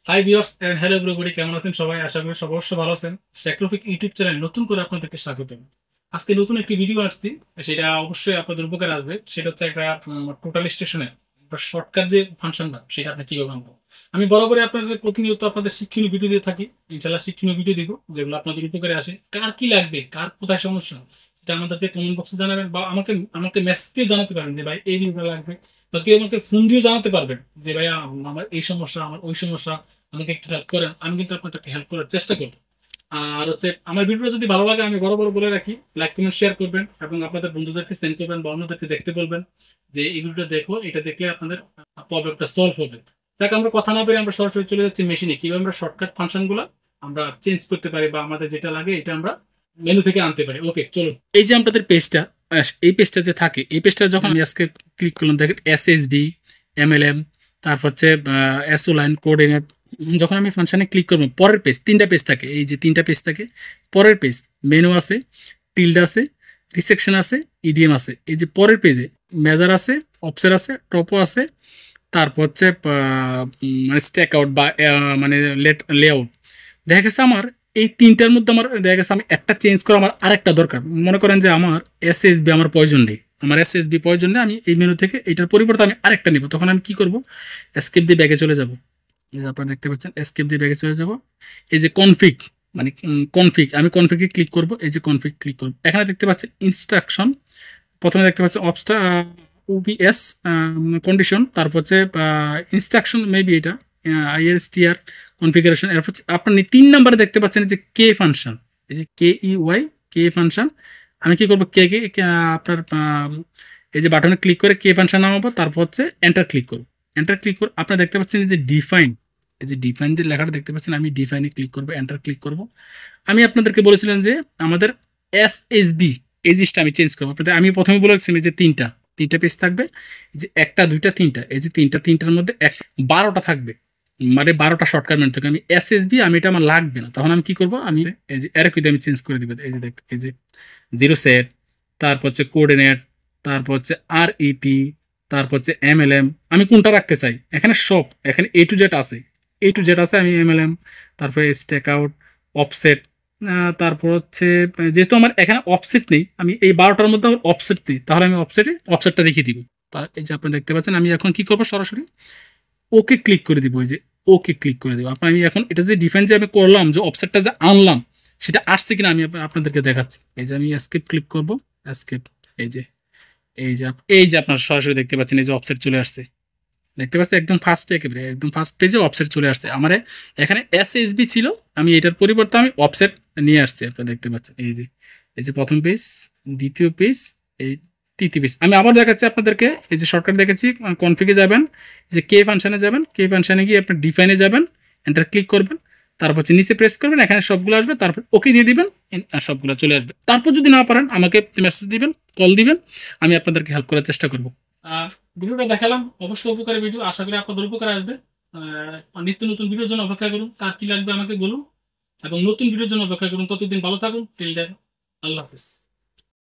High viewers and hello everybody, কেমন আছেন সবাই? আশা করি সবাই অবশ্যই ভালো আছেন। শেখরফিক ইউটিউব চ্যানেল নতুন করে আপনাদেরকে স্বাগতম। আজকে নতুন একটি ভিডিও আসছি, সেটা অবশ্যই আপনাদের উপকারে আসবে। সেটা হচ্ছে একটা টোটাল স্টেশনের শর্টকাট যে ফাংশনটা, সেটা আপনি কিভাবে আনবো। আমি বরাবরই আপনাদের প্রতিনিয়ত আপনাদের শিক্ষণীয় ভিডিও দিয়ে থাকি। ইনশাল্লাহ শিক্ষণীয় ভিডিও দিব, যেগুলো আপনাদের উপকারে আসে। কার কি লাগবে, কার কোথায় সমস্যা, সেটা আমাদেরকে কমেন্ট বক্সে জানাবেন, বা আমাকে আমাকে মেসেজ দিয়ে জানাতে পারেন যে ভাই এই ভিডিওটা লাগবে, বা কেউ আমাকে ফোন দিয়ে জানাতে পারবেন যে ভাই আমার এই সমস্যা, আমার ওই সমস্যা, আমাকে একটু হেল্প করেন। আমি কিন্তু আপনাদেরকে হেল্প করার চেষ্টা করবো। আর হচ্ছে আমার ভিডিও যদি ভালো লাগে, আমি বড় বড় বলে রাখি, লাইক কমেন্ট শেয়ার করবেন এবং আপনাদের বন্ধুদেরকে সেন্ড করবেন বা অন্যদেরকে দেখতে বলবেন যে এই ভিডিওটা দেখো, এটা দেখলে আপনাদের প্রবলেমটা সলভ হবে। দেখ, আমরা কথা না বেরিয়ে আমরা সরাসরি চলে যাচ্ছি মেশিনে, কিভাবে আমরা শর্টকাট ফাংশন গুলো আমরা চেঞ্জ করতে পারি, বা আমাদের যেটা লাগে এটা আমরা মেনু থেকে আনতে পারি। ওকে, চলো। এই যে আপনাদের পেজটা, এই পেজটা যে থাকে, এই পেজটা যখন আমি আজকে ক্লিক করলাম, দেখেন এসএসবি, এমএলএম, তারপর হচ্ছে এসও লাইন কোঅর্ডিনেট। যখন আমি ফাংশনে ক্লিক করবো, পরের পেজ, তিনটা পেজ থাকে, এই যে তিনটা পেজ থাকে। পরের পেজ মেনু আছে, টিল্ড আছে, রিসেকশন আছে, ইডিএম আছে। এই যে পরের পেজে মেজার আছে, অফসেট আছে, টপো আছে, তারপর হচ্ছে মানে স্ট্যাক আউট বা মানে লেআউট। দেখা গেছে আমার এই তিনটার মধ্যে আমার দেখা গেছে আমি একটা চেঞ্জ করা আমার আরেকটা দরকার। মনে করেন যে আমার এসএসবি আমার প্রয়োজন নেই, আমার এসএসবি প্রয়োজন নেই, আমি এই মেনু থেকে এটার পরিবর্তে আমি আরেকটা নিব। তখন আমি কি করব? এসকেপ দিয়ে ব্যাগে চলে যাব। এই যে আপনারা দেখতে পাচ্ছেন, এসকেপ দিয়ে ব্যাগে চলে যাব। এই যে কনফিগ, মানে কনফিগ, আমি কনফিগে ক্লিক করব। এই যে কনফিগ ক্লিক করব, এখানে দেখতে পাচ্ছেন ইনস্ট্রাকশন। প্রথমে দেখতে পাচ্ছেন অবস্টা ওবিএস কন্ডিশন, তারপর হচ্ছে ইনস্ট্রাকশন, মেবি এটা আইএলএসটিআর কনফিগারেশন। এরপর আপনার 3 নম্বরে দেখতে পাচ্ছেন যে কে ফাংশন, এই যে কে ইউআই, কে ফাংশন। আমি কি করবো? আপনার এই যে বাটনে ক্লিক করে কে ফাংশন নামাবো, তারপর হচ্ছে এন্টার ক্লিক করবো। এন্টার ক্লিক করে আপনারা দেখতে পাচ্ছেন যে ডিফাইন, এই যে ডিফাইন যে লেখাটা দেখতে পাচ্ছেন, আমি ডিফাইনে ক্লিক করবো, এন্টার ক্লিক করবো। আমি আপনাদেরকে বলেছিলাম যে আমাদের এসএসবি এই জিনিসটা আমি চেঞ্জ করবো। আপনাদের আমি প্রথমে বলেছিলাম যে তিনটা তিনটা পেজ থাকবে, যে একটা দুইটা তিনটা, এই যে তিনটার মধ্যে 12টা থাকবে, মানে 12টা শর্টকাট মেনু থাকে। আমি এসএসবি, আমি এটা আমার লাগবে না, তখন আমি কি করবো? আমি এই যে এরকম আমি চেঞ্জ করে দিব। এই যে দেখতে, এই যে জিরো সেট, তারপর হচ্ছে কোঅর্ডিনেট, তারপর হচ্ছে আরইপি, তারপর হচ্ছে এমএলএম। আমি কোনটা রাখতে চাই? এখানে সব, এখানে এ টু জেড আছে, এ টু জেড আছে। আমি এমএলএম, তারপরে স্ট্যাক আউট, অফসেট, তারপর হচ্ছে যেহেতু আমার এখানে অফসেট নেই, আমি এই 12টার মধ্যে আমার অফসেট নেই, তাহলে আমি অফসেটটা রেখে দিব। এই যে আপনি দেখতে পাচ্ছেন, আমি এখন কি করবো? সরাসরি ওকে ক্লিক করে দিব। এই যে ওকে ক্লিক করে দিব। আপনার আমি এখন এটা যে ডিফাইন যে আমি করলাম, যে অফসেটটা যে আনলাম, সেটা আসছে কিনা আমি আপনাদেরকে দেখাচ্ছি। এই যে আমি এসকেপ ক্লিক করব, এসকেপ। এই যে এই যে আপনার সরাসরি দেখতে পাচ্ছেন, এই যে অফসেট চলে আসছে। দেখতে পাচ্ছি একদম ফার্স্টে, একেবারে একদম ফার্স্ট পেজে অফসেট চলে আসছে। আমার এখানে এসএসবি ছিল, আমি এটার পরিবর্তে আমি অফসেট নিয়ে আসছি। আপনারা দেখতে পাচ্ছেন এই যে প্রথম পেজ, দ্বিতীয় পেজ, এই তৃতীয় পেজ। আমি আবার দেখাচ্ছি আপনাদেরকে। এই যে শর্টকাট দেখাচ্ছি, কনফিগে যাবেন, যে কে ফাংশনে যাবেন, কে ফাংশনে গিয়ে আপনি ডিফাইনে যাবেন, এন্টার ক্লিক করবেন, তারপর হচ্ছে নিচে প্রেস করবেন, এখানে সবগুলো আসবে, তারপর ওকে দিয়ে দিবেন, সবগুলো চলে আসবে। তারপর যদি না পারেন আমাকে মেসেজ দিবেন, কল দিবেন, আমি আপনাদেরকে হেল্প করার চেষ্টা করব। ভিডিওটা দেখালাম, অবশ্যই উপকারী ভিডিও, আশা করি আপনাদের উপকারে আসবে। নিত্য নতুন ভিডিওর জন্য অপেক্ষা করুন, কার কি লাগবে আমাকে বলুন, এবং নতুন ভিডিওর জন্য অপেক্ষা করুন। ততদিন ভালো থাকুন। টিল দেন, আল্লাহ হাফিজ।